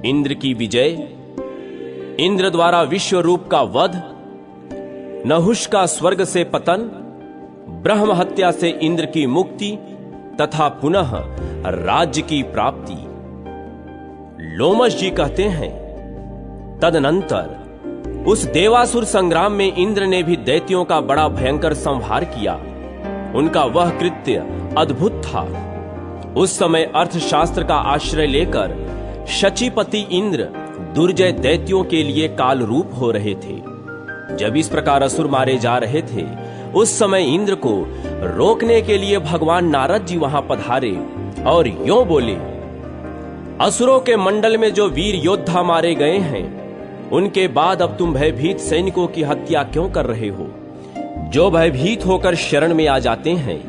इंद्र की विजय, इंद्र द्वारा विश्व रूप का वध, नहुष का स्वर्ग से पतन, ब्रह्म हत्या से इंद्र की मुक्ति तथा पुनः राज्य की प्राप्ति। लोमश जी कहते हैं, तदनंतर उस देवासुर संग्राम में इंद्र ने भी दैत्यों का बड़ा भयंकर संहार किया। उनका वह कृत्य अद्भुत था। उस समय अर्थशास्त्र का आश्रय लेकर शचीपति इंद्र दुर्जय दैत्यों के लिए काल रूप हो रहे थे। जब इस प्रकार असुर मारे जा रहे थे, उस समय इंद्र को रोकने के लिए भगवान नारद जी वहां पधारे और यों बोले, असुरों के मंडल में जो वीर योद्धा मारे गए हैं, उनके बाद अब तुम भयभीत सैनिकों की हत्या क्यों कर रहे हो? जो भयभीत होकर शरण में आ जाते हैं,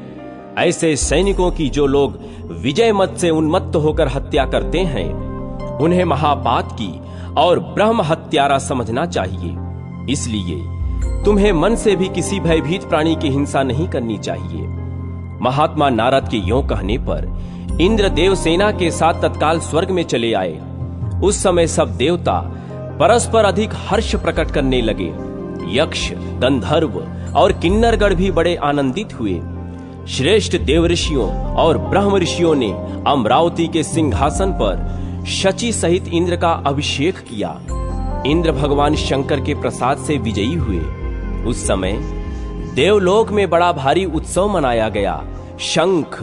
ऐसे सैनिकों की जो लोग विजय मत से उन्मत्त होकर हत्या करते हैं, उन्हें महापात की और ब्रह्म हत्यारा समझना चाहिए। इसलिए तुम्हें मन से भी किसी भयभीत प्राणी की हिंसा नहीं करनी चाहिए। महात्मा नारद के यों कहने पर इंद्र देव सेना के साथ तत्काल स्वर्ग में चले आए। उस समय सब देवता परस्पर अधिक हर्ष प्रकट करने लगे। यक्ष, गंधर्व और किन्नरगण भी बड़े आनंदित हुए। श्रेष्ठ देव ऋषियों और ब्रह्म ऋषियों ने अमरावती के सिंहासन पर शची सहित इंद्र का अभिषेक किया। इंद्र भगवान शंकर के प्रसाद से विजयी हुए। उस समय देवलोक में बड़ा भारी उत्सव मनाया गया। शंख,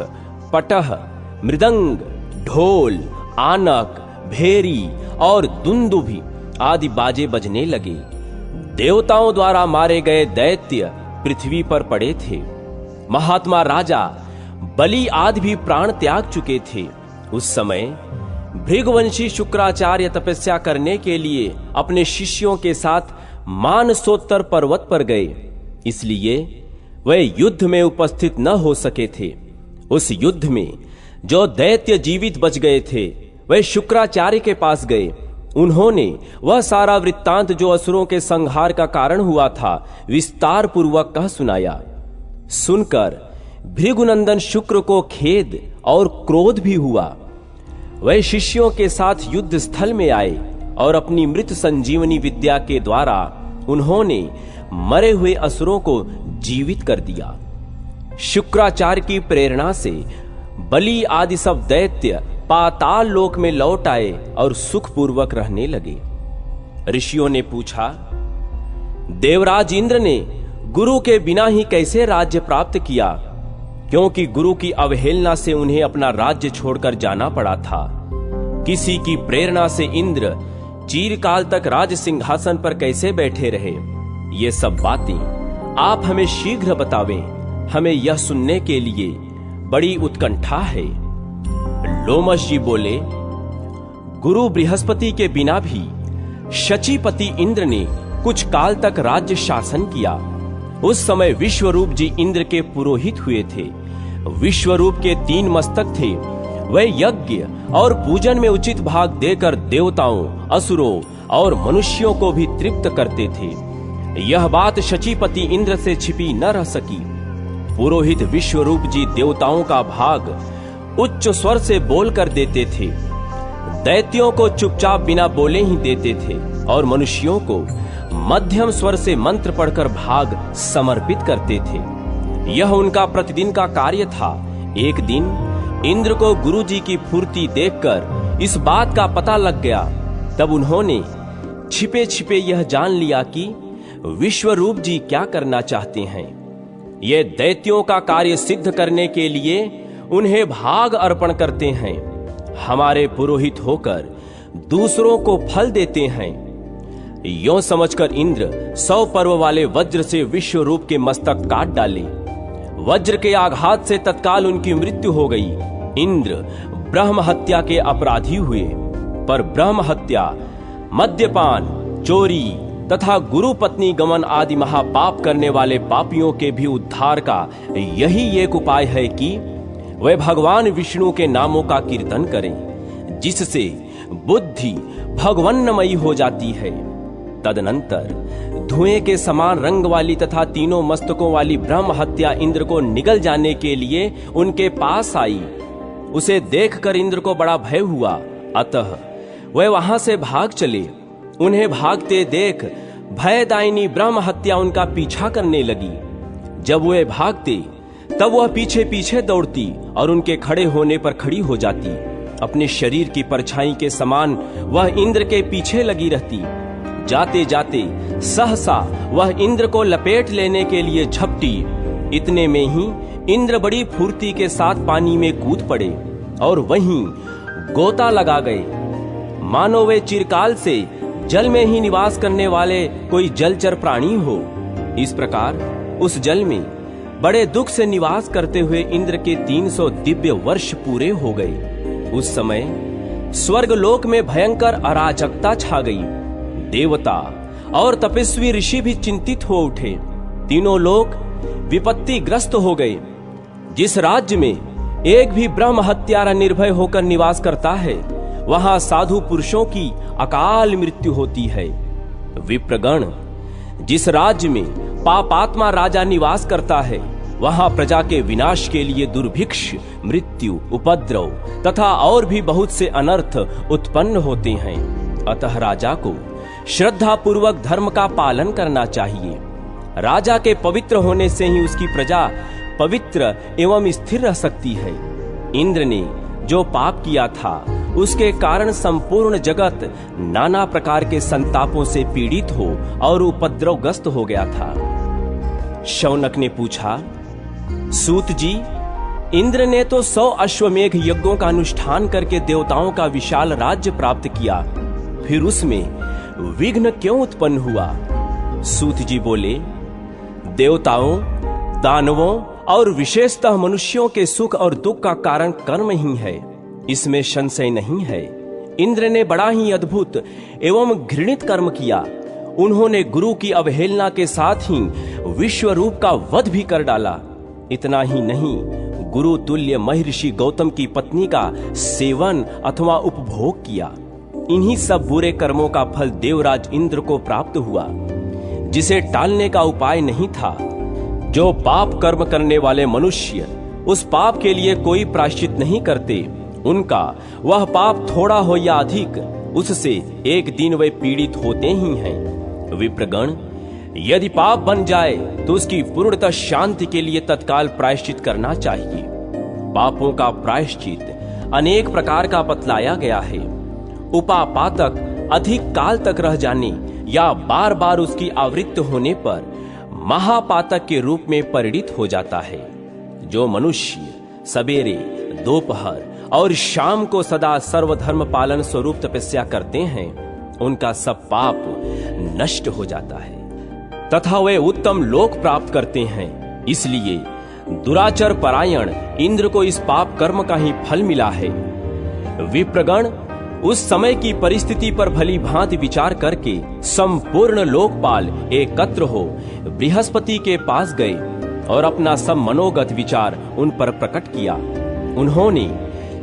पटह, मृदंग, ढोल, आनक, भेरी और दुंदुभि आदि बाजे बजने लगे। देवताओं द्वारा मारे गए दैत्य पृथ्वी पर पड़े थे। महात्मा राजा बलि आदि भी प्राण त्याग चुके थे। उस समय भृगुवंशी शुक्राचार्य तपस्या करने के लिए अपने शिष्यों के साथ मानसोत्तर पर्वत पर गए, इसलिए वे युद्ध में उपस्थित न हो सके थे। उस युद्ध में जो दैत्य जीवित बच गए थे, वे शुक्राचार्य के पास गए। उन्होंने वह सारा वृत्तांत जो असुरों के संहार का कारण हुआ था, विस्तार पूर्वक कह सुनाया। सुनकर भृगुनंदन शुक्र को खेद और क्रोध भी हुआ। वह शिष्यों के साथ युद्ध स्थल में आए और अपनी मृत संजीवनी विद्या के द्वारा उन्होंने मरे हुए असुरों को जीवित कर दिया। शुक्राचार्य की प्रेरणा से बलि आदि सब दैत्य पाताल लोक में लौट आए और सुखपूर्वक रहने लगे। ऋषियों ने पूछा, देवराज इंद्र ने गुरु के बिना ही कैसे राज्य प्राप्त किया? क्योंकि गुरु की अवहेलना से उन्हें अपना राज्य छोड़कर जाना पड़ा था। किसी की प्रेरणा से इंद्र चिरकाल तक राज सिंहासन पर कैसे बैठे रहे? ये सब बातें आप हमें शीघ्र बतावें। हमें यह सुनने के लिए बड़ी उत्कंठा है। लोमश जी बोले, गुरु बृहस्पति के बिना भी शचीपति इंद्र ने कुछ काल तक राज्य शासन किया। उस समय विश्वरूप जी इंद्र के पुरोहित हुए थे। विश्वरूप के 3 मस्तक थे। वे यज्ञ और पूजन में उचित भाग देकर देवताओं, असुरों और मनुष्यों को भी तृप्त करते थे। यह बात शचीपति इंद्र से छिपी न रह सकी। पुरोहित विश्वरूप जी देवताओं का भाग उच्च स्वर से बोलकर देते थे, दैत्यों को चुपचाप बिना बोले ही देते थे और मनुष्यों को मध्यम स्वर से मंत्र पढ़कर भाग समर्पित करते थे। यह उनका प्रतिदिन का कार्य था। एक दिन इंद्र को गुरु जी की फुर्ती देखकर इस बात का पता लग गया। तब उन्होंने छिपे छिपे यह जान लिया कि विश्वरूप जी क्या करना चाहते हैं। ये दैत्यों का कार्य सिद्ध करने के लिए उन्हें भाग अर्पण करते हैं। हमारे पुरोहित होकर दूसरों को फल देते हैं। यों समझकर इंद्र 100 पर्व वाले वज्र से विश्वरूप के मस्तक काट डाले। वज्र के आघात से तत्काल उनकी मृत्यु हो गई। इंद्र ब्रह्म हत्या के अपराधी हुए। पर ब्रह्म हत्या, मद्यपान, चोरी तथा गुरु पत्नी गमन आदि महापाप करने वाले पापियों के भी उद्धार का यही एक उपाय है कि वे भगवान विष्णु के नामों का कीर्तन करें, जिससे बुद्धि भगवन्नमयी हो जाती है। तदनंतर धुएं के समान रंग वाली तथा 3 मस्तकों वाली ब्रह्म हत्या इंद्र को निगल जाने के लिए उनके पास आई। उसे देखकर इंद्र को बड़ा भय हुआ। अतः वे वहां से भाग चले। उन्हें भागते देख भयदायिनी ब्रह्म हत्या उनका पीछा करने लगी। जब वे भागते तब वह पीछे पीछे दौड़ती और उनके खड़े होने पर खड़ी हो जाती। अपने शरीर की परछाई के समान वह इंद्र के पीछे लगी रहती। जाते जाते सहसा वह इंद्र को लपेट लेने के लिए झपटी। इतने में ही इंद्र बड़ी फुर्ती के साथ पानी में कूद पड़े और वहीं गोता लगा गए, मानो वे चिरकाल से जल में ही निवास करने वाले कोई जलचर प्राणी हो। इस प्रकार उस जल में बड़े दुख से निवास करते हुए इंद्र के 300 दिव्य वर्ष पूरे हो गए। उस समय स्वर्गलोक में भयंकर अराजकता छा गई। देवता और तपस्वी ऋषि भी चिंतित हो उठे। तीनों लोग विपत्तिग्रस्त हो गए। जिस राज्य में एक भी ब्रह्म हत्यारा निर्भय होकर निवास करता है, वहां साधु पुरुषों की अकाल मृत्यु होती है। विप्रगण, जिस राज्य में पापात्मा राजा निवास करता है, वहां प्रजा के विनाश के लिए दुर्भिक्ष, मृत्यु, उपद्रव तथा और भी बहुत से अनर्थ उत्पन्न होते हैं। अतः राजा को श्रद्धा पूर्वक धर्म का पालन करना चाहिए। राजा के पवित्र होने से ही उसकी प्रजा पवित्र एवं स्थिर रह सकती है। इंद्र ने जो पाप किया था, उसके कारण संपूर्ण जगत नाना प्रकार के संतापों से पीड़ित हो और उपद्रवग्रस्त हो गया था। शौनक ने पूछा, सूत जी, इंद्र ने तो 100 अश्वमेघ यज्ञों का अनुष्ठान करके देवताओं का विशाल राज्य प्राप्त किया, फिर उसमें विघ्न क्यों उत्पन्न हुआ? सूत जी बोले, देवताओं, दानवों और विशेषतः मनुष्यों के सुख और दुख का कारण कर्म ही है, इसमें संशय नहीं है। इंद्र ने बड़ा ही अद्भुत एवं घृणित कर्म किया। उन्होंने गुरु की अवहेलना के साथ ही विश्व रूप का वध भी कर डाला। इतना ही नहीं, गुरु तुल्य महर्षि गौतम की पत्नी का सेवन अथवा उपभोग किया। इन्हीं सब बुरे कर्मों का फल देवराज इंद्र को प्राप्त हुआ, जिसे टालने का उपाय नहीं था। जो पाप कर्म करने वाले मनुष्य उस पाप के लिए कोई प्रायश्चित नहीं करते, उनका वह पाप थोड़ा हो या अधिक, उससे एक दिन वे पीड़ित होते ही हैं। विप्रगण, यदि पाप बन जाए तो उसकी पूर्णतः शांति के लिए तत्काल प्रायश्चित करना चाहिए। पापों का प्रायश्चित अनेक प्रकार का बतलाया गया है। उपापातक अधिक काल तक रह जाने या बार बार उसकी आवृत्ति होने पर महापातक के रूप में परिणित हो जाता है। जो मनुष्य सवेरे, दोपहर और शाम को सदा सर्वधर्म पालन स्वरूप तपस्या करते हैं, उनका सब पाप नष्ट हो जाता है तथा वे उत्तम लोक प्राप्त करते हैं। इसलिए दुराचर परायण इंद्र को इस पाप कर्म का ही फल मिला है। विप्रगण, उस समय की परिस्थिति पर भली भांति विचार करके संपूर्ण लोकपाल एकत्र हो बृहस्पति के पास गए और अपना सब मनोगत विचार उन पर प्रकट किया। उन्होंने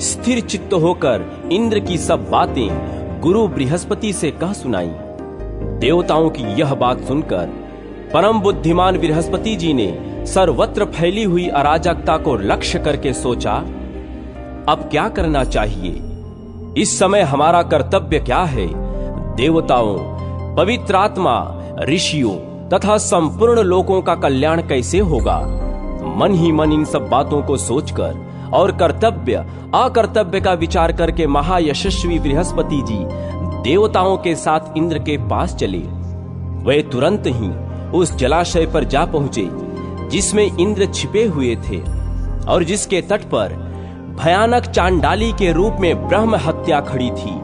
स्थिर चित्त होकर इंद्र की सब बातें गुरु बृहस्पति से कह सुनाई। देवताओं की यह बात सुनकर परम बुद्धिमान बृहस्पति जी ने सर्वत्र फैली हुई अराजकता को लक्ष्य करके सोचा, अब क्या करना चाहिए? इस समय हमारा कर्तव्य क्या है? देवताओं, पवित्र आत्मा, ऋषियों तथा संपूर्ण लोगों का कल्याण कैसे होगा? मन ही मन इन सब बातों को सोचकर और कर्तव्य अकर्तव्य का विचार करके महायशस्वी बृहस्पति जी देवताओं के साथ इंद्र के पास चले। वे तुरंत ही उस जलाशय पर जा पहुंचे जिसमें इंद्र छिपे हुए थे और जिसके तट पर भयानक चांडाली के रूप में ब्रह्म हत्या खड़ी थी।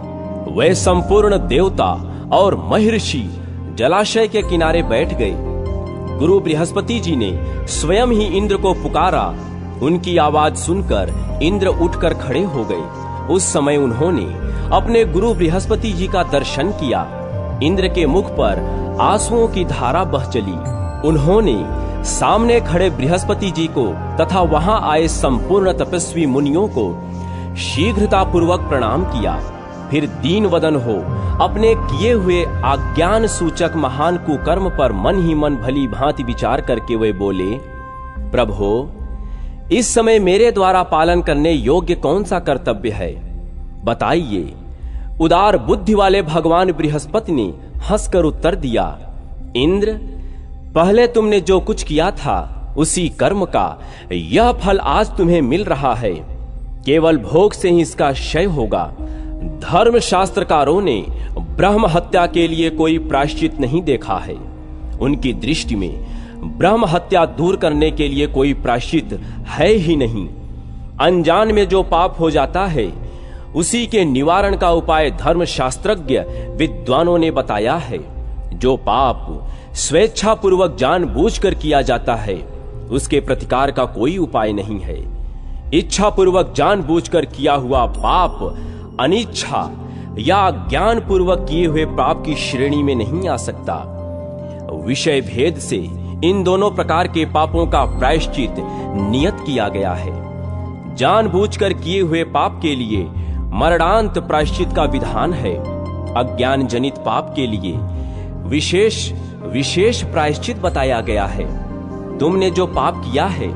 वे संपूर्ण देवता और महर्षि जलाशय के किनारे बैठ गए। गुरु बृहस्पति जी ने स्वयं ही इंद्र को पुकारा। उनकी आवाज सुनकर इंद्र उठकर खड़े हो गए। उस समय उन्होंने अपने गुरु बृहस्पति जी का दर्शन किया। इंद्र के मुख पर आंसुओं की धारा बह चली। उन्होंने सामने खड़े बृहस्पति जी को तथा वहां आए संपूर्ण तपस्वी मुनियों को शीघ्रता पूर्वक प्रणाम किया। फिर दीन वदन हो अपने किए हुए अज्ञान सूचक महान कुकर्म पर मन ही मन भली भांति विचार करके वे बोले, प्रभो, इस समय मेरे द्वारा पालन करने योग्य कौन सा कर्तव्य है? बताइए। उदार बुद्धि वाले भगवान बृहस्पति ने हंसकर उत्तर दिया, इंद्र, पहले तुमने जो कुछ किया था उसी कर्म का यह फल आज तुम्हें मिल रहा है। केवल भोग से ही इसका क्षय होगा। धर्म शास्त्रकारों ने ब्रह्म हत्या के लिए कोई प्रायश्चित नहीं देखा है। उनकी दृष्टि में ब्रह्म हत्या दूर करने के लिए कोई प्रायश्चित है ही नहीं। अनजान में जो पाप हो जाता है उसी के निवारण का उपाय धर्म शास्त्रज्ञ विद्वानों ने बताया है। जो पाप स्वेच्छा पूर्वक जानबूझकर किया जाता है उसके प्रतिकार का कोई उपाय नहीं है। इच्छा पूर्वक जानबूझकर किया हुआ पाप अनिच्छा या ज्ञान पूर्वक किए हुए पाप की श्रेणी में नहीं आ सकता। विषय भेद से इन दोनों प्रकार के पापों का प्रायश्चित नियत किया गया है। जानबूझकर किए हुए पाप के लिए मरणांत प्रायश्चित का विधान है। अज्ञान जनित पाप के लिए विशेष प्रायश्चित बताया गया है। तुमने जो पाप किया है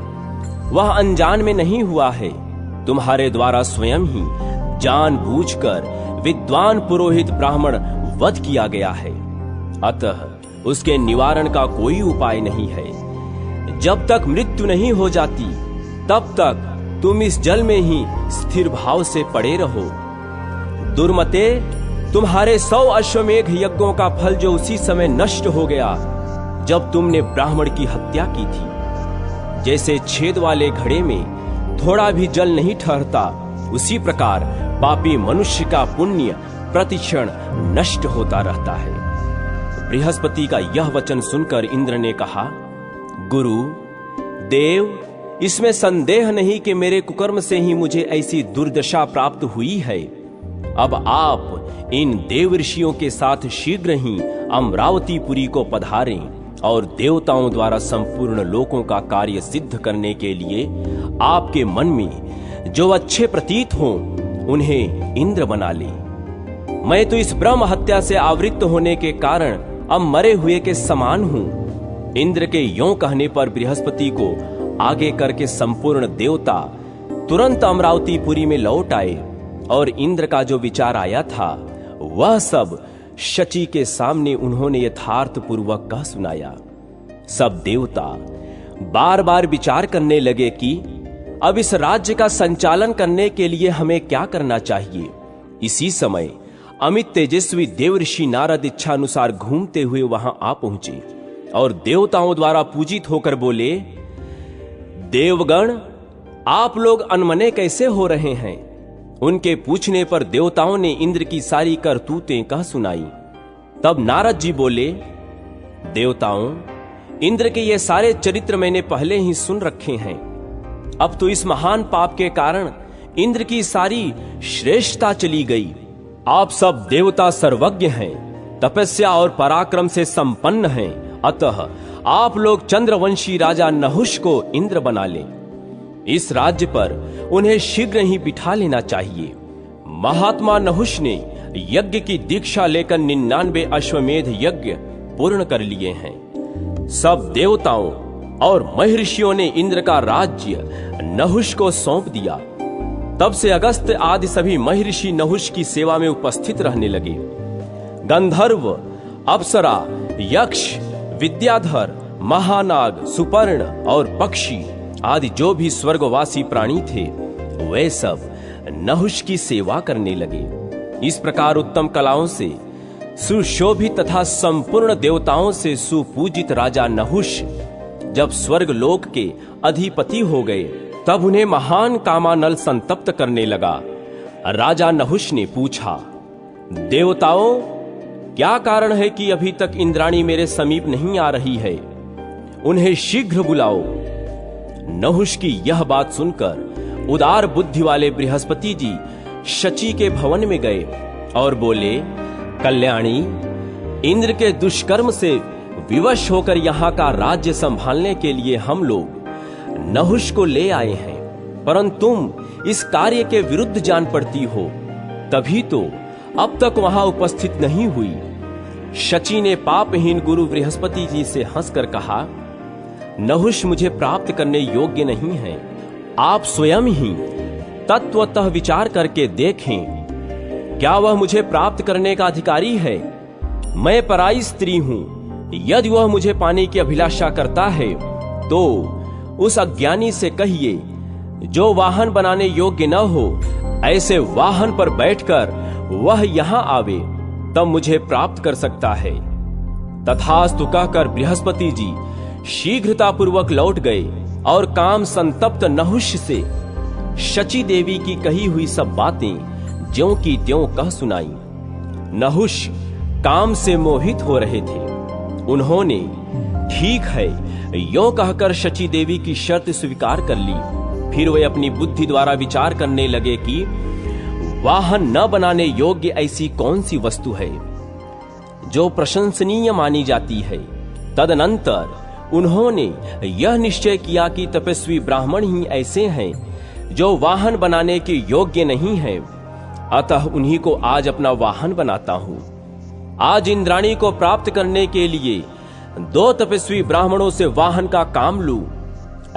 वह अनजान में नहीं हुआ है। तुम्हारे द्वारा स्वयं ही जानबूझकर विद्वान पुरोहित ब्राह्मण वध किया गया है। अतः उसके निवारण का कोई उपाय नहीं है। जब तक मृत्यु नहीं हो जाती तब तक तुम इस जल में ही स्थिर भाव से पड़े रहो। दुर्मते, तुम्हारे 100 अश्वमेघ यज्ञों का फल जो उसी समय नष्ट हो गया जब तुमने ब्राह्मण की हत्या की थी। जैसे छेद वाले घड़े में थोड़ा भी जल नहीं ठहरता, उसी प्रकार पापी मनुष्य का पुण्य प्रतिक्षण नष्ट होता रहता है। बृहस्पति का यह वचन सुनकर इंद्र ने कहा, गुरु देव, इसमें संदेह नहीं कि मेरे कुकर्म से ही मुझे ऐसी दुर्दशा प्राप्त हुई है। अब आप इन देव ऋषियों के साथ शीघ्र ही अमरावतीपुरी को पधारें और देवताओं द्वारा संपूर्ण लोकों का कार्य सिद्ध करने के लिए आपके मन में जो अच्छे प्रतीत हों उन्हें इंद्र बना ले। मैं तो इस ब्रह्म हत्या से आवृत्त होने के कारण अब मरे हुए के समान हूं। इंद्र के यों कहने पर बृहस्पति को आगे करके संपूर्ण देवता तुरंत अमरावतीपुरी में लौट आए और इंद्र का जो विचार आया था वह सब शची के सामने उन्होंने यथार्थ पूर्वक कह सुनाया। सब देवता बार बार विचार करने लगे कि अब इस राज्य का संचालन करने के लिए हमें क्या करना चाहिए। इसी समय अमित तेजस्वी देव ऋषि नारद इच्छा अनुसार घूमते हुए वहां आ पहुंचे और देवताओं द्वारा पूजित होकर बोले, देवगण, आप लोग अनमने कैसे हो रहे हैं? उनके पूछने पर देवताओं ने इंद्र की सारी करतूतें कह सुनाई। तब नारद जी बोले, देवताओं, इंद्र के ये सारे चरित्र मैंने पहले ही सुन रखे हैं। अब तो इस महान पाप के कारण इंद्र की सारी श्रेष्ठता चली गई। आप सब देवता सर्वज्ञ हैं, तपस्या और पराक्रम से संपन्न हैं। अतः आप लोग चंद्रवंशी राजा नहुष को इंद्र बना लें। इस राज्य पर उन्हें शीघ्र ही बिठा लेना चाहिए। महात्मा नहुष ने यज्ञ की दीक्षा लेकर 99 अश्वमेध यज्ञ पूर्ण कर लिए हैं। सब देवताओं और महर्षियों ने इंद्र का राज्य नहुष को सौंप दिया। तब से अगस्त्य आदि सभी महर्षि नहुष की सेवा में उपस्थित रहने लगे। गंधर्व, अप्सरा, यक्ष, विद्याधर, महानाग, सुपर्ण और पक्षी आदि जो भी स्वर्गवासी प्राणी थे वे सब नहुष की सेवा करने लगे। इस प्रकार उत्तम कलाओं से सुशोभित तथा संपूर्ण देवताओं से सुपूजित राजा नहुष जब स्वर्ग लोक के अधिपति हो गए तब उन्हें महान कामानल संतप्त करने लगा। राजा नहुष ने पूछा, देवताओं, क्या कारण है कि अभी तक इंद्राणी मेरे समीप नहीं आ रही है? उन्हें शीघ्र बुलाओ। नहुष की यह बात सुनकर उदार बुद्धि वाले बृहस्पति जी शची के भवन में गए और बोले, कल्याणी, इंद्र के दुष्कर्म से विवश होकर यहाँ का राज्य संभालने के लिए हम लोग नहुष को ले आए हैं, परंतु तुम इस कार्य के विरुद्ध जान पड़ती हो, तभी तो अब तक वहां उपस्थित नहीं हुई। शची ने पापहीन गुरु बृहस्पति जी से हंसकर कहा, नहुष मुझे प्राप्त करने योग्य नहीं है। आप स्वयं ही तत्वतः विचार करके देखें। क्या वह मुझे प्राप्त करने का अधिकारी है? मैं पराई स्त्री हूं। यदि वह मुझे पाने की अभिलाषा करता है तो उस अज्ञानी से कहिए, जो वाहन बनाने योग्य न हो, ऐसे वाहन पर बैठकर वह यहां आवे, तब मुझे प्राप्त कर सकता है। तथास्तु कहकर बृहस्पति जी शीघ्रता पूर्वक लौट गए और काम संतप्त नहुष से शची देवी की कही हुई सब बातें ज्यों की त्यों कह सुनाई। नहुष काम से मोहित हो रहे थे। उन्होंने ठीक है यों कहकर शची देवी की शर्त स्वीकार कर ली। फिर वे अपनी बुद्धि द्वारा विचार करने लगे कि वाहन न बनाने योग्य ऐसी कौन सी वस्तु है जो प्रशंसनीय मानी जाती है। तदनंतर उन्होंने यह निश्चय किया कि तपस्वी ब्राह्मण ही ऐसे हैं जो वाहन बनाने के योग्य नहीं हैं। अतः उन्हीं को आज अपना वाहन बनाता हूं। आज इंद्राणी को प्राप्त करने के लिए 2 तपस्वी ब्राह्मणों से वाहन का काम लूं,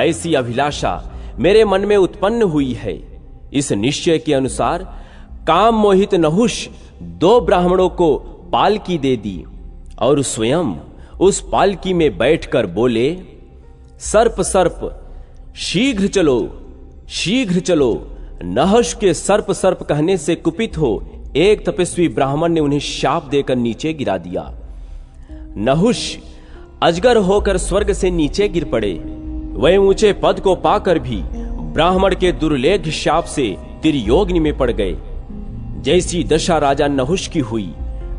ऐसी अभिलाषा मेरे मन में उत्पन्न हुई है। इस निश्चय के अनुसार काम मोहित नहुष 2 ब्राह्मणों को पालकी दे दी और स्वयं उस पालकी में बैठकर बोले, सर्प सर्प शीघ्र चलो, शीघ्र चलो। नहुष के सर्प सर्प कहने से कुपित हो एक तपस्वी ब्राह्मण ने उन्हें शाप देकर नीचे गिरा दिया। नहुष अजगर होकर स्वर्ग से नीचे गिर पड़े। वह ऊंचे पद को पाकर भी ब्राह्मण के दुर्लेख शाप से तिर्योग्नि में पड़ गए। जैसी दशा राजा नहुष की हुई,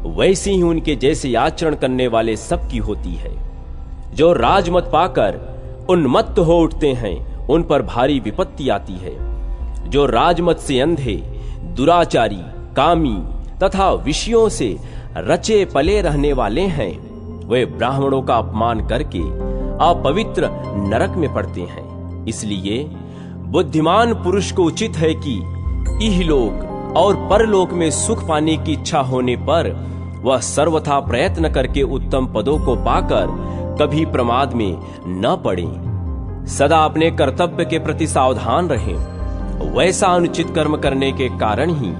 वैसी ही उनके जैसे आचरण करने वाले सबकी होती है। जो राजमत पाकर उन्मत्त हो उठते हैं, उन पर भारी विपत्ति आती है। जो राजमत से अंधे, दुराचारी, कामी तथा विषयों से रचे पले रहने वाले हैं, वे ब्राह्मणों का अपमान करके अपवित्र नरक में पड़ते हैं। इसलिए बुद्धिमान पुरुष को उचित है कि इहलोक और परलोक में सुख पाने की इच्छा होने पर वह सर्वथा प्रयत्न करके उत्तम पदों को पाकर कभी प्रमाद में न पड़े। सदा अपने कर्तव्य के प्रति सावधान रहें। वैसा अनुचित कर्म करने के कारण ही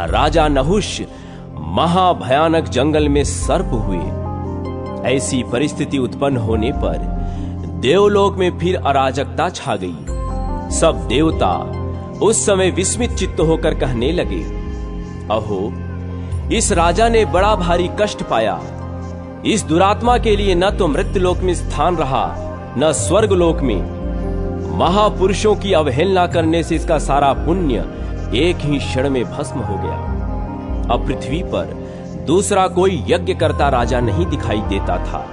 राजा नहुष महाभयानक जंगल में सर्प हुए। ऐसी परिस्थिति उत्पन्न होने पर देवलोक में फिर अराजकता छा गई। सब देवता उस समय विस्मित चित्त होकर कहने लगे, अहो, इस राजा ने बड़ा भारी कष्ट पाया। इस दुरात्मा के लिए न तो मृत्युलोक में स्थान रहा, न स्वर्गलोक में। महापुरुषों की अवहेलना करने से इसका सारा पुण्य एक ही क्षण में भस्म हो गया। अब पृथ्वी पर दूसरा कोई यज्ञ करता राजा नहीं दिखाई देता था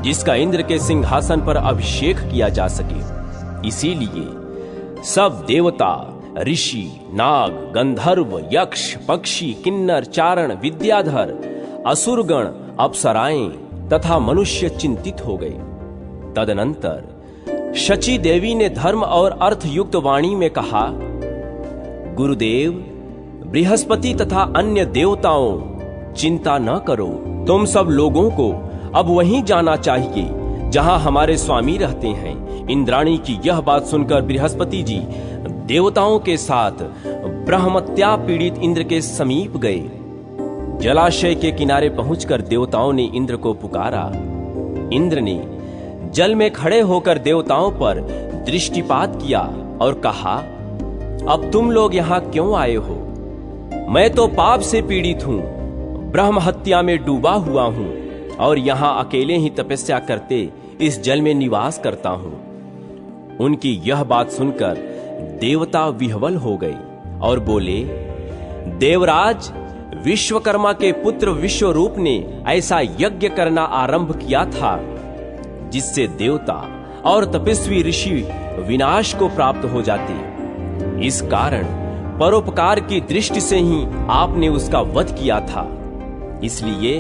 जिसका इंद्र के सिंहासन पर अभिषेक किया जा सके। इसीलिए सब देवता, ऋषि, नाग, गंधर्व, यक्ष, पक्षी, किन्नर, चारण, विद्याधर, असुरगण, अप्सराएं तथा मनुष्य चिंतित हो गए। तदनंतर शची देवी ने धर्म और अर्थ युक्त वाणी में कहा, गुरुदेव, बृहस्पति तथा अन्य देवताओं, चिंता न करो। तुम सब लोगों को अब वहीं जाना चाहिए जहां हमारे स्वामी रहते हैं। इंद्राणी की यह बात सुनकर बृहस्पति जी देवताओं के साथ ब्रह्मत्या पीड़ित इंद्र के समीप गए। जलाशय के किनारे पहुंचकर देवताओं ने इंद्र को पुकारा। इंद्र ने जल में खड़े होकर देवताओं पर दृष्टिपात किया और कहा, अब तुम लोग यहां क्यों आए हो? मैं तो पाप से पीड़ित हूं, ब्रह्म हत्या में डूबा हुआ हूं और यहां अकेले ही तपस्या करते इस जल में निवास करता हूं। उनकी यह बात सुनकर देवता विह्वल हो गए और बोले, देवराज, विश्वकर्मा के पुत्र विश्वरूप ने ऐसा यज्ञ करना आरंभ किया था जिससे देवता और तपस्वी ऋषि विनाश को प्राप्त हो जाते। इस कारण परोपकार की दृष्टि से ही आपने उसका वध किया था। इसलिए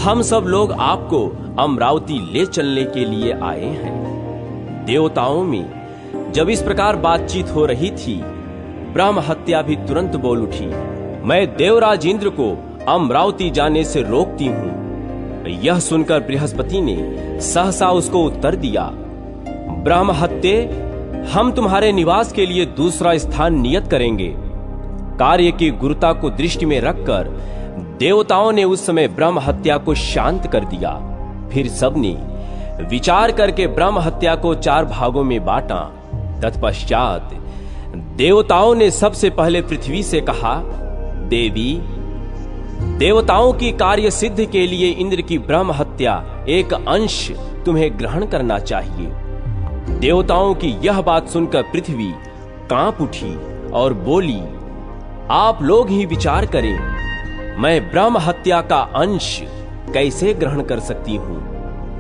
हम सब लोग आपको अमरावती ले चलने के लिए आए हैं। देवताओं में जब इस प्रकार बातचीत हो रही थी, ब्रह्म हत्या भी तुरंत बोल उठी, मैं देवराज इंद्र को अमरावती जाने से रोकती हूं। यह सुनकर बृहस्पति ने सहसा उसको उत्तर दिया, ब्रह्म हत्ये, हम तुम्हारे निवास के लिए दूसरा स्थान नियत करेंगे। कार्य की गुरुता को दृष्टि में रखकर देवताओं ने उस समय ब्रह्म हत्या को शांत कर दिया। फिर सबने विचार करके ब्रह्म हत्या को 4 भागों में बांटा। तत्पश्चात देवताओं ने सबसे पहले पृथ्वी से कहा, देवी, देवताओं की कार्य सिद्ध के लिए इंद्र की ब्रह्म हत्या एक अंश तुम्हें ग्रहण करना चाहिए। देवताओं की यह बात सुनकर पृथ्वी कांप उठी और बोली, आप लोग ही विचार करें, मैं ब्रह्म हत्या का अंश कैसे ग्रहण कर सकती हूं?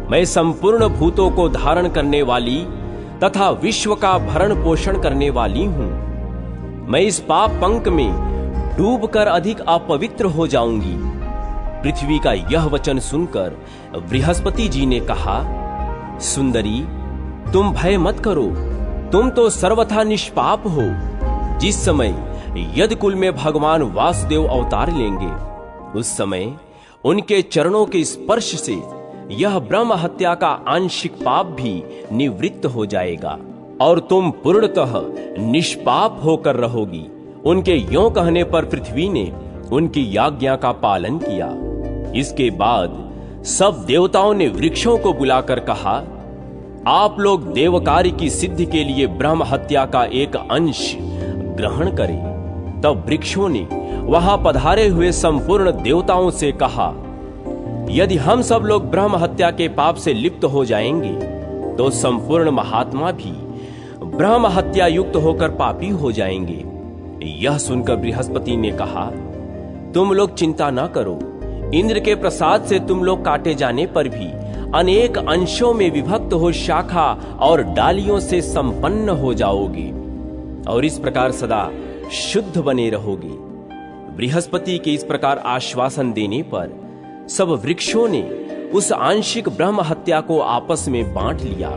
मैं संपूर्ण भूतों को धारण करने वाली तथा विश्व का भरण पोषण करने वाली हूं। मैं इस पाप पंक में डूबकर अधिक अपवित्र हो जाऊंगी। पृथ्वी का यह वचन सुनकर बृहस्पति जी ने कहा, सुंदरी, तुम भय मत करो, तुम तो सर्वथा निष्पाप हो। जिस समय यदकुल में भगवान वासुदेव अवतार लेंगे, उस समय उनके चरणों के स्पर्श से यह ब्रह्म हत्या का आंशिक पाप भी निवृत्त हो जाएगा और तुम पूर्णतः निष्पाप होकर रहोगी। उनके यों कहने पर पृथ्वी ने उनकी आज्ञा का पालन किया। इसके बाद सब देवताओं ने वृक्षों को बुलाकर कहा, आप लोग देव कार्य की सिद्धि के लिए ब्रह्म हत्या का एक अंश ग्रहण करें। तब वृक्षों ने वहां पधारे हुए संपूर्ण देवताओं से कहा, यदि हम सब लोग ब्रह्म हत्या के पाप से लिप्त हो जाएंगे, तो संपूर्ण महात्मा भी ब्रह्म हत्या युक्त होकर पापी हो जाएंगे। यह सुनकर बृहस्पति ने कहा, तुम लोग चिंता न करो, इंद्र के प्रसाद से तुम लोग काटे जाने पर भी अनेक अंशों में विभक्त हो शाखा और डालियों से संपन्न हो जाओगे और इस प्रकार सदा शुद्ध बने रहोगे। बृहस्पति के इस प्रकार आश्वासन देने पर सब वृक्षों ने उस आंशिक ब्रह्म हत्या को आपस में बांट लिया।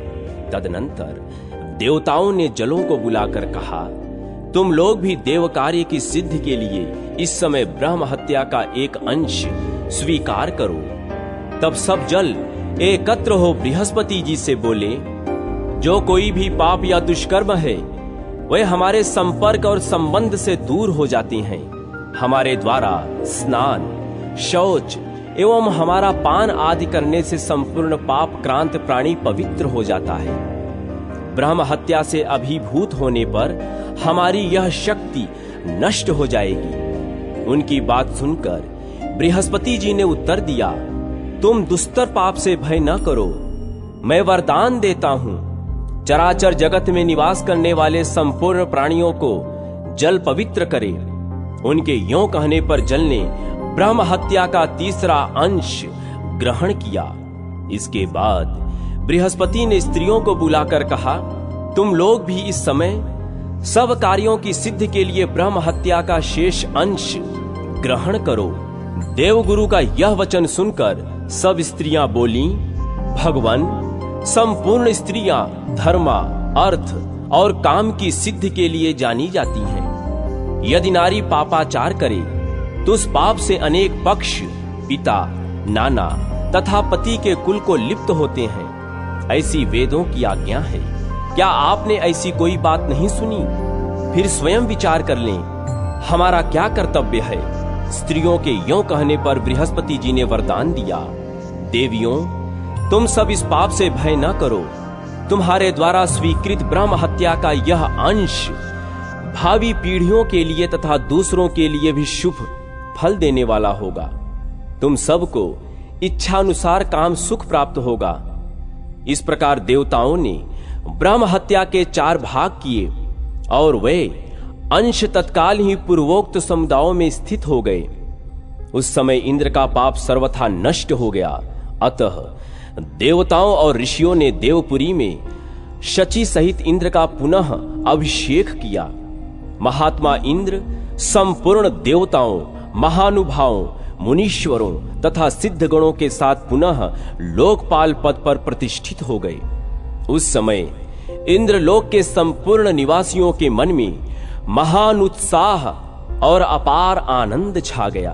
तदनंतर देवताओं ने जलों को बुलाकर कहा, तुम लोग भी देव कार्य की सिद्धि के लिए इस समय ब्रह्म हत्या का एक अंश स्वीकार करो। तब सब जल एकत्र हो बृहस्पति जी से बोले, जो कोई भी पाप या दुष्कर्म है, वह हमारे संपर्क और संबंध से दूर हो जाते हैं। हमारे द्वारा स्नान, शौच एवं हमारा पान आदि करने से संपूर्ण पाप क्रांत प्राणी पवित्र हो जाता है। ब्रह्म हत्या से अभिभूत होने पर हमारी यह शक्ति नष्ट हो जाएगी। उनकी बात सुनकर बृहस्पति जी ने उत्तर दिया, तुम दुस्तर पाप से भय न करो, मैं वरदान देता हूं। चराचर जगत में निवास करने वाले संपूर्ण प्राणियों को जल पवित्र करे। उनके यों कहने पर जल ने ब्रह्म हत्या का तीसरा अंश ग्रहण किया। इसके बाद बृहस्पति ने स्त्रियों को बुलाकर कहा, तुम लोग भी इस समय सब कार्यों की सिद्धि के लिए ब्रह्म हत्या का शेष अंश ग्रहण करो। देवगुरु का यह वचन सुनकर सब स्त्रियां बोली, भगवान, संपूर्ण स्त्रियां धर्मा, अर्थ और काम की सिद्धि के लिए जानी जाती हैं। यदि नारी पापाचार करे तो उस पाप से अनेक पक्ष, पिता, नाना तथा पति के कुल को लिप्त होते हैं। ऐसी वेदों की आज्ञा है। क्या आपने ऐसी कोई बात नहीं सुनी? फिर स्वयं विचार कर लें, हमारा क्या कर्तव्य है। स्त्रियों के यों कहने पर बृहस्पति जी ने वरदान दिया, देवियों, तुम सब इस पाप से भय न करो। तुम्हारे द्वारा स्वीकृत ब्रह्म हत्या का यह अंश भावी पीढ़ियों के लिए तथा दूसरों के लिए भी शुभ फल देने वाला होगा। तुम सबको इच्छानुसार काम सुख प्राप्त होगा। इस प्रकार देवताओं ने ब्रह्म हत्या के 4 भाग किए और वे अंश तत्काल ही पूर्वोक्त समुदायों में स्थित हो गए। उस समय इंद्र का पाप सर्वथा नष्ट हो गया। अतः देवताओं और ऋषियों ने देवपुरी में शची सहित इंद्र का पुनः अभिषेक किया। महात्मा इंद्र संपूर्ण देवताओं, महानुभावों, मुनीश्वरों तथा सिद्ध गणों के साथ पुनः लोकपाल पद पर प्रतिष्ठित हो गए। उस समय इंद्रलोक के संपूर्ण निवासियों के मन में महान उत्साह और अपार आनंद छा गया।